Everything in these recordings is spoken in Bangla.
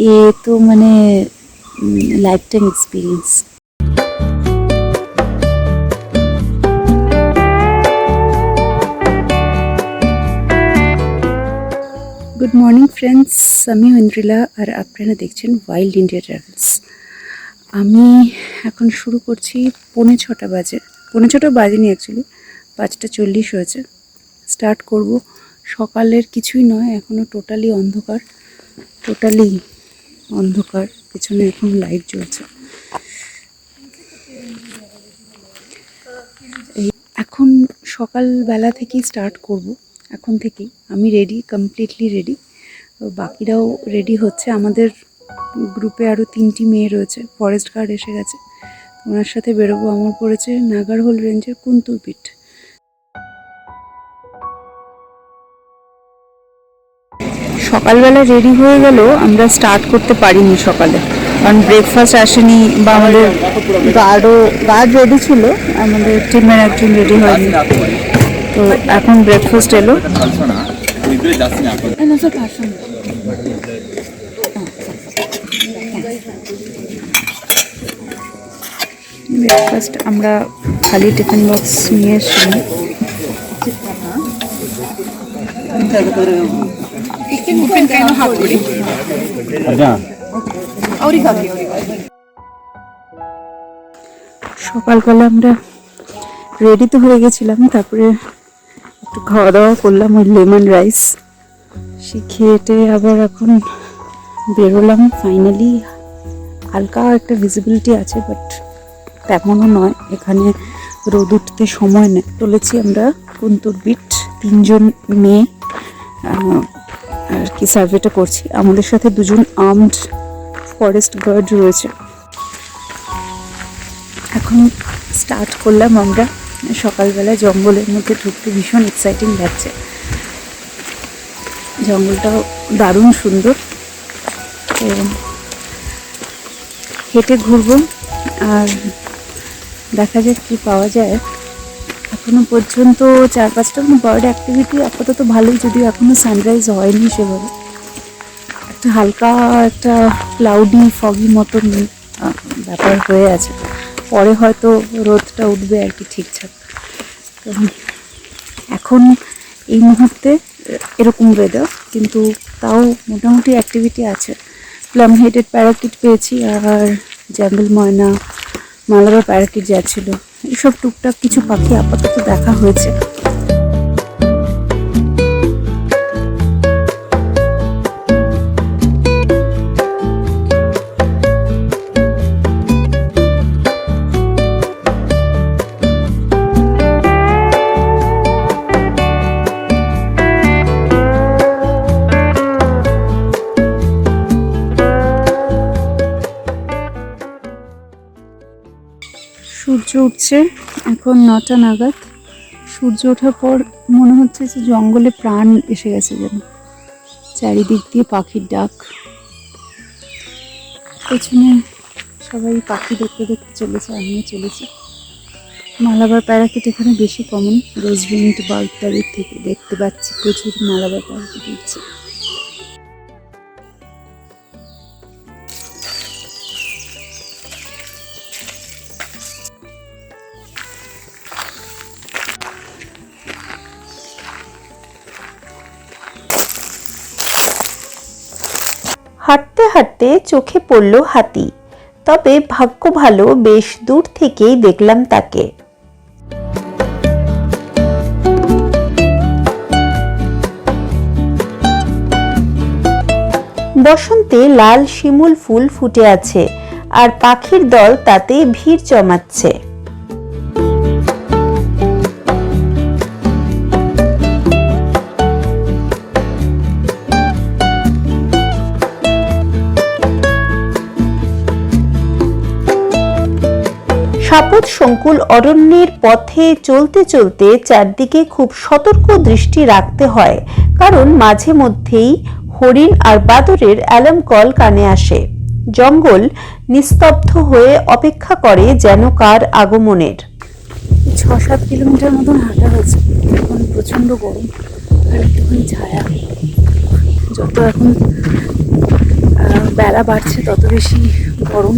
এ তো মানে life time experience. Good morning friends, আমি আindrila আর আপনারা দেখছেন ওয়াইল্ড ইন্ডিয়া ট্রাভেলস। আমি এখন শুরু করছি 6:45 বাজে, 6:45 বাজেনি অ্যাকচুয়ালি, 5:40 হয়েছে। স্টার্ট করব। সকালের কিছুই নয়, এখনও টোটালি অন্ধকার, পেছনে এখন লাইট জ্বলছে। এখন সকালবেলা থেকেই স্টার্ট করব, এখন থেকেই আমি রেডি, কমপ্লিটলি রেডি। বাকিরাও রেডি হচ্ছে। আমাদের গ্রুপে আরও 3টি মেয়ে রয়েছে, ফরেস্ট গার্ড এসে গেছে, ওনার সাথে বেরোবো। আমার পড়েছে নাগারহোল রেঞ্জের কুন্তুর পিঠ। সকালবেলা রেডি হয়ে গেল, আমরা স্টার্ট করতে পারিনি সকালে, কারণ ব্রেকফাস্ট আসেনি বা আমাদের গার্ড রেডি ছিল, আমাদের টিমের একজন রেডি হয়নি। তো এখন ব্রেকফাস্ট এলো। ব্রেকফাস্ট আমরা খালি টিফিন বক্স নিয়ে এসেছি। সকালবেলা আমরা রেডি তো হয়ে গেছিলাম, তারপরে একটু খাওয়া দাওয়া করলাম, ওই লেমন রাইস সে খেয়েটে আবার এখন বেরোলাম। ফাইনালি হালকা একটা ভিজিবিলিটি আছে, বাট তেমনও নয়, এখানে রোদ উঠতে সময় নেই। চলেছি আমরা কুন্তুর পিঠ, 3জন মেয়ে আর কি সার্ভেটা করছি। আমাদের সাথে 2জন আর্মড ফরেস্ট গার্ড রয়েছে। এখন স্টার্ট করলাম আমরা। সকালবেলা জঙ্গলের মধ্যে ঢুকতে ভীষণ এক্সাইটিং লাগছে। জঙ্গলটাও দারুণ সুন্দর। তো হেঁটে ঘুরবো আর দেখা যাক কি পাওয়া যায়। এখনো পর্যন্ত 4-5টা বার্ড অ্যাক্টিভিটি আপাতত ভালোই, যদিও এখনো সানরাইজ হয়নি সেভাবে। একটা হালকা একটা ক্লাউডি ফগি মতন ব্যাপার হয়ে আছে, পরে হয়তো রোদটা উঠবে আর কি ঠিকঠাক। তো এখন এই মুহূর্তে এরকম ওয়েদার, কিন্তু তাও মোটামুটি অ্যাক্টিভিটি আছে। প্লাম হেডেড প্যারাকিট পেয়েছি, আর জঙ্গল ময়না, মালাবার প্যারাকিট যাচ্ছিল, এইসব টুকটাক কিছু পাখি আপাতত দেখা হয়েছে। সূর্য উঠছে এখন 9টা নাগাদ। সূর্য ওঠার পর মনে হচ্ছে যে জঙ্গলে প্রাণ এসে গেছে, যেন চারিদিক দিয়ে পাখির ডাক। পেছনে সবাই পাখি দেখতে দেখতে চলেছে, আমিও চলেছি। মালাবার প্যারাকিট এখানে বেশি কমন, রোজ রিংড বাল্বটা দেখতে পাচ্ছি, প্রচুর মালাবার প্যারাকিট উঠছে। হাঁটতে হাঁটতে চোখে পড়ল হাতি, তবে ভাগ্য ভালো, বেশ দূর থেকেই দেখলাম তাকে। বসন্তে লাল শিমুল ফুল ফুটে আছে, আর পাখির দল তাতে ভিড় জমাচ্ছে। সাপত সংকুল অরণ্যের পথে চলতে চলতে চারদিকে খুব সতর্ক দৃষ্টি রাখতে হয়, কারণ মাঝে মধ্যেই হরিণ আর বাদরের অ্যালার্ম কল কানে আসে। জঙ্গল নিস্তব্ধ হয়ে অপেক্ষা করে যেন কার আগমনের। 6-7 কিলোমিটার মতন হাঁটা হয়েছে। এখন প্রচণ্ড গরম আর একটুখানি ছায়া। যত এখন বেলা বাড়ছে তত বেশি গরম।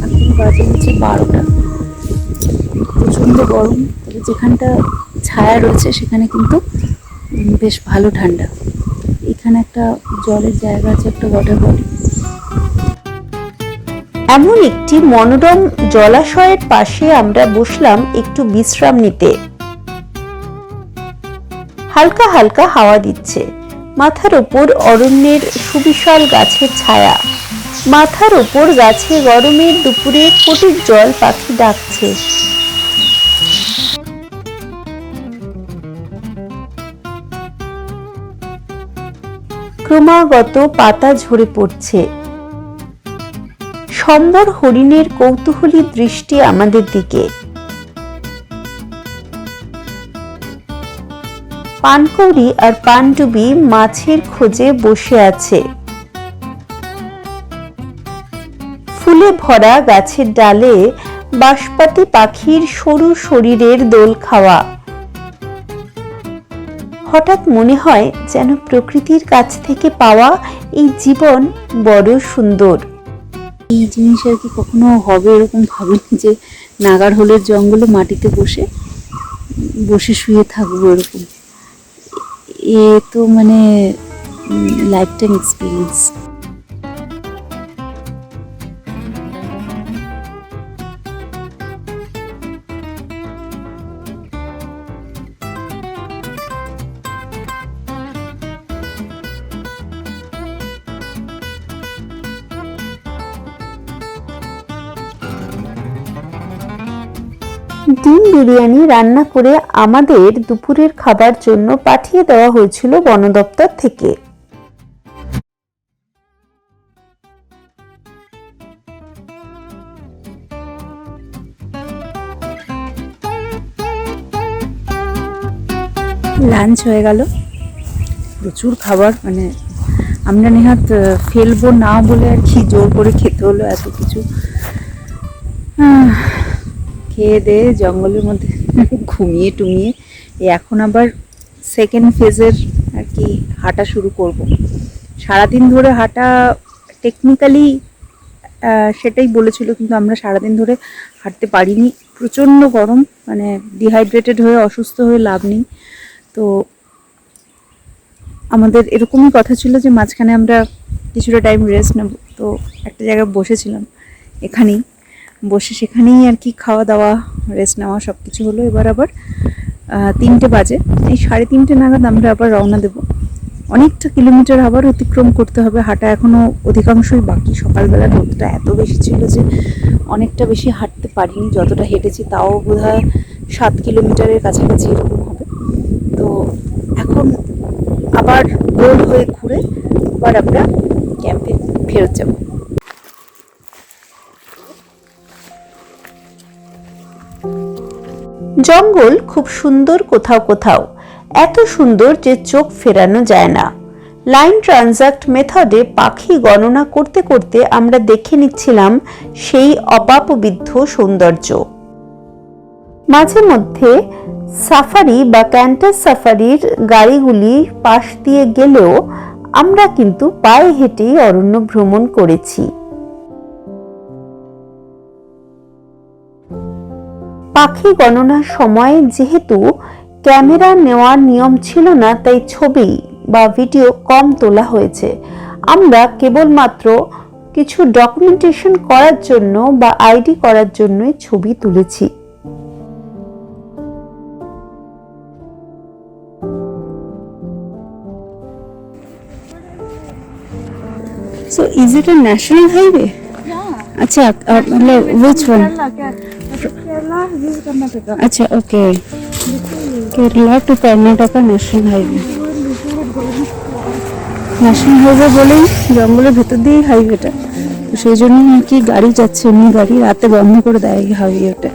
এখন বাজে হচ্ছে 12টা, প্রচণ্ড গরম। তবে যেখানটা ছায়া রয়েছে সেখানে কিন্তু বেশ ভালো ঠান্ডা। এখানে একটা জলের জায়গা আছে, একটা ওয়াটার বডি। এমন একটি মনোরম জলাশয়ের পাশে আমরা বসলাম একটু বিশ্রাম নিতে। হালকা হালকা হাওয়া দিচ্ছে, মাথার ওপর অরণ্যের সুবিশাল গাছের ছায়া, মাথার ওপর গাছে গরমের দুপুরে কোটির জল পাখি ডাকছে। ক্রমাগত পাতা ঝরে পড়ছে। সম্বর হরিণের কৌতূহলী দৃষ্টি আমাদের দিকে। পানকৌড়ি আর পানডুবি মাছের খোঁজে বসে আছে। ফুলে ভরা গাছের ডালে বাঁশপাতি পাখির সরু শরীরের দোল খাওয়া। হঠাৎ মনে হয় যেন প্রকৃতির কাছ থেকে পাওয়া এই জীবন বড় সুন্দর। এই জিনিস আর কি কখনো হবে এরকম ভাবিনি যে নাগারহোলের জঙ্গলে মাটিতে বসে বসে শুয়ে থাকবো এরকম। এ তো মানে লাইফ টাইম এক্সপিরিয়েন্স। ডিম বিরিয়ানি রান্না করে আমাদের দুপুরের খাবার জন্য পাঠিয়ে দেওয়া হয়েছিল বন দপ্তর থেকে। লাঞ্চ হয়ে গেল, প্রচুর খাবার, মানে আমরা নেহাত ফেলবো না বলে আর কি জোর করে খেতে হলো এত কিছু। খেয়ে দিয়ে জঙ্গলের মধ্যে ঘুমিয়ে টুমিয়ে এখন আবার সেকেন্ড ফেজের আর কি হাঁটা শুরু করব। সারাদিন ধরে হাঁটা টেকনিক্যালি সেটাই বলেছিল, কিন্তু আমরা সারাদিন ধরে হাঁটতে পারিনি, প্রচণ্ড গরম, মানে ডিহাইড্রেটেড হয়ে অসুস্থ হয়ে লাভ নেই। তো আমাদের এরকমই কথা ছিল যে মাঝখানে আমরা কিছুটা টাইম রেস্ট নেব। তো একটা জায়গায় বসেছিলাম, এখানেই বসে সেখানেই আর কি খাওয়া দাওয়া রেস্ট নেওয়া সব কিছু হলো। এবার আবার 3টে বাজে, এই 3:30 নাগাদ আমরা আবার রওনা দেব। অনেকটা কিলোমিটার আবার অতিক্রম করতে হবে, হাঁটা এখনও অধিকাংশই বাকি। সকালবেলা রোদটা এত বেশি ছিল যে অনেকটা বেশি হাঁটতে পারিনি, যতটা হেঁটেছি তাও বোধহয় 7 কিলোমিটারের কাছাকাছি এরকম হবে। তো এখন আবার গোল হয়ে ঘুরে আবার আমরা ক্যাম্পে ফেরত যাব। জঙ্গল খুব সুন্দর, কোথাও কোথাও এত সুন্দর যে চোখ ফেরানো যায় না। লাইন ট্রানজাক্ট মেথডে পাখি গণনা করতে করতে আমরা দেখে নিচ্ছিলাম সেই অপাপবিদ্ধ সৌন্দর্য। মাঝে মধ্যে সাফারি বা ক্যান্টাস সাফারির গাড়িগুলি পাশ দিয়ে গেলেও আমরা কিন্তু পায়ে হেঁটেই অরণ্য ভ্রমণ করেছি। পাখি গণনার সময় যেহেতু ক্যামেরা নেওয়ার নিয়ম ছিল না, তাই ছবি বা ভিডিও কম তোলা হয়েছে। আমরা কেবলমাত্র কিছু ডকুমেন্টেশন করার জন্য বা আইডি করার জন্যই ছবি তুলেছি। So is it a national highway? Yeah. Acha, which one? Kerala, this is Karnataka. Acha, okay. Kerala to Karnataka national highway. National highway বলেই জঙ্গলের ভেতর দিয়েই হাইওয়েটা, তো সেই জন্য আর কি গাড়ি যাচ্ছে, এমনি গাড়ি রাতে বন্ধ করে দেয় এই হাইওয়েটা।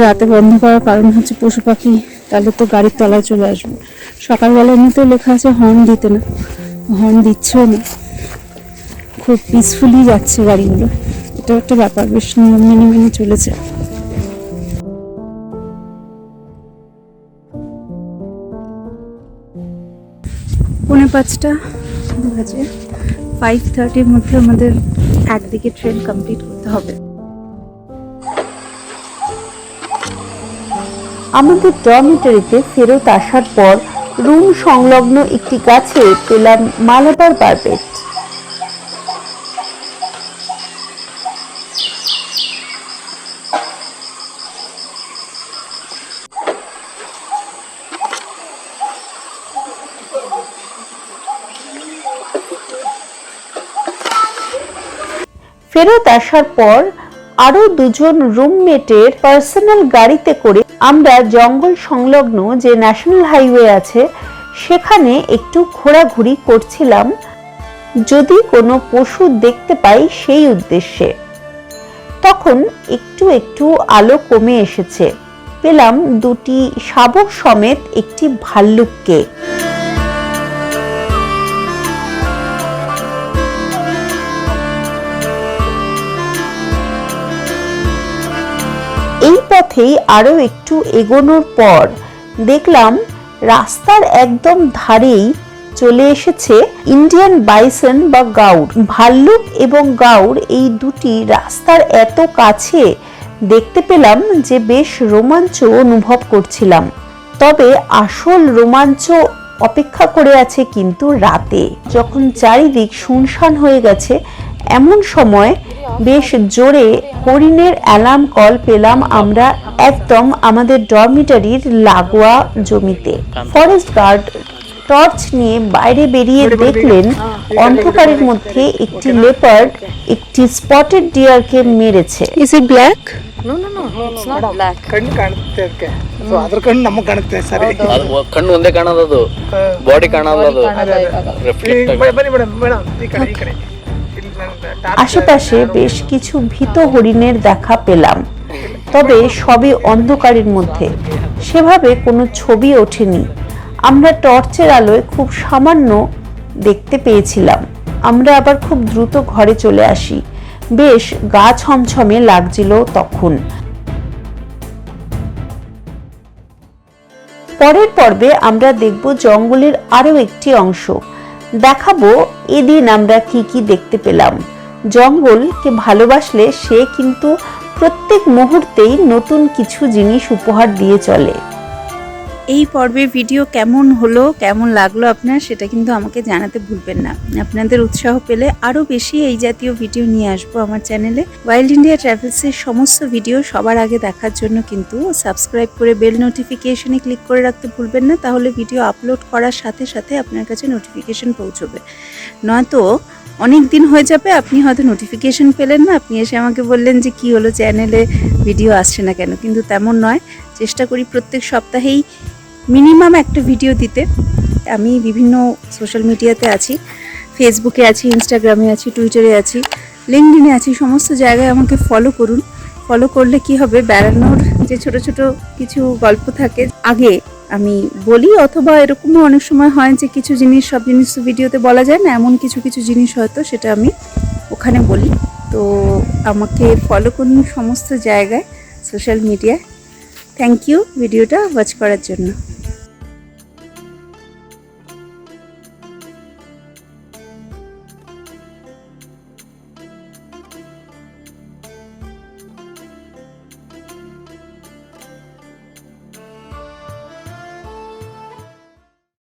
রাতে বন্ধ করার কারণ হচ্ছে পশু পাখি তাহলে তো গাড়ির তলায় চলে আসবে। সকালবেলা এমনিতেও লেখা আছে হর্ন দিতে না, হর্ন দিচ্ছেও না, খুব পিসফুলি যাচ্ছে গাড়িগুলো। এটা একটা ব্যাপার, বেশ নিয়ম মেনে মেনে চলেছে। 5:45 বাজে। 5:30-র মধ্যে আমাদের একদিকে ট্রেন কমপ্লিট করতে হবে। আমাদের ডরমিটরিতে ফেরত আসার পর রুম সংলগ্ন একটি গাছে পেলাম মালাবার বারবেট। ফেরত আসার পর আরো দুজন রুমমেটের পার্সোনাল গাড়িতে করে আমরা জঙ্গল সংলগ্ন যে ন্যাশনাল হাইওয়ে আছে সেখানে একটু ঘোরাঘুরি করছিলাম, যদি কোনো পশু দেখতে পাই সেই উদ্দেশ্যে। তখন একটু একটু আলো কমে এসেছে, পেলাম দুটি শাবক সমেত একটি ভাল্লুককে। এই পথেই আরো একটু এগোনোর পর দেখলাম রাস্তার একদম ধারেই চলে এসেছে ইন্ডিয়ান বাইসন বা গাউর। ভাল্লুক এবং গাউর এই দুটি রাস্তার এত কাছে দেখতে পেলাম যে বেশ রোমাঞ্চ অনুভব করছিলাম। তবে আসল রোমাঞ্চ অপেক্ষা করে আছে কিন্তু রাতে, যখন চারিদিক শুনশান হয়ে গেছে এমন সময় বেশ জোরে হরিণের অ্যালার্ম কল পেলাম আমরা একদম আমাদের ডরমিটরির লাগোয়া জমিতে। ফরেস্ট গার্ড টর্চ নিয়ে বাইরে বেরিয়ে দেখলেন অন্ধকারের মধ্যে একটি লেপার্ড একটি স্পটেড ডিয়ারকে মেরেছে। Is it black? No, it's not black. ಕಣ್ಣು ಕಾಣುತ್ತೆ ಅದಕ್ಕೆ. ಸೊ ಅದ್ರ ಕಣ್ಣು ನಮಗೆ ಕಾಣುತ್ತೆ ಸರಿ. ಅದು ಕಣ್ಣು ಒಂದೇ ಕಾಣೋದು, ಬಾಡಿ ಕಾಣಲ್ಲ ಅದು. ಬನ್ನಿ ಮೇಡಮ್ ಈ ಕಡೆ আশেপাশে বেশ কিছু ভীত হরিণের দেখা পেলাম, তবে সবই অন্ধকারের মধ্যে, সেভাবে কোনো ছবি ওঠেনি। আমরা টর্চের আলোয় খুব সামান্য দেখতে পেয়েছিলাম। আমরা আবার খুব দ্রুত ঘরে চলে আসি, বেশ গা ছমছমে লাগছিল তখন। পরের পর্বে আমরা দেখব জঙ্গলের আরো একটি অংশ, দেখাবো এদিন আমরা কি কি দেখতে পেলাম। জঙ্গলকে ভালোবাসলে সে কিন্তু প্রত্যেক মুহূর্তেই নতুন কিছু জিনিস উপহার দিয়ে চলে। এই পর্বে ভিডিও কেমন হলো, কেমন লাগলো আপনার, সেটা কিন্তু আমাকে জানাতে ভুলবেন না। আপনাদের উৎসাহ পেলে আরও বেশি এই জাতীয় ভিডিও নিয়ে আসবো আমার চ্যানেলে। ওয়াইল্ড ইন্ডিয়া ট্রাভেলসের সমস্ত ভিডিও সবার আগে দেখার জন্য কিন্তু সাবস্ক্রাইব করে বেল নোটিফিকেশনে ক্লিক করে রাখতে ভুলবেন না, তাহলে ভিডিও আপলোড করার সাথে সাথে আপনার কাছে নোটিফিকেশন পৌঁছবে। নয়তো অনেক দিন হয়ে যাবে আপনি হয়তো নোটিফিকেশন পেলেন না, আপনি এসে আমাকে বললেন যে কি হলো চ্যানেলে ভিডিও আসছে না কেন, কিন্তু তেমন নয়। চেষ্টা করি প্রত্যেক সপ্তাহেই মিনিমাম একটা ভিডিও দিতে। আমি বিভিন্ন সোশ্যাল মিডিয়াতে আছি, ফেসবুকে আছি, ইনস্টাগ্রামে আছি, টুইটারে আছি, লিঙ্কডিনে আছি, সমস্ত জায়গায় আমাকে ফলো করুন। ফলো করলে কি হবে, বেড়ানোর যে ছোট ছোট কিছু গল্প থাকে আগে আমি বলি, অথবা এরকমও অনেক সময় হয় যে কিছু জিনিস সব জিনিস তো ভিডিওতে বলা যায় না, এমন কিছু কিছু জিনিস হয়তো সেটা আমি ওখানে বলি। তো আমাকে ফলো করুন সমস্ত জায়গায় সোশ্যাল মিডিয়ায়। থ্যাংক ইউ ভিডিওটা ওয়াচ করার জন্য।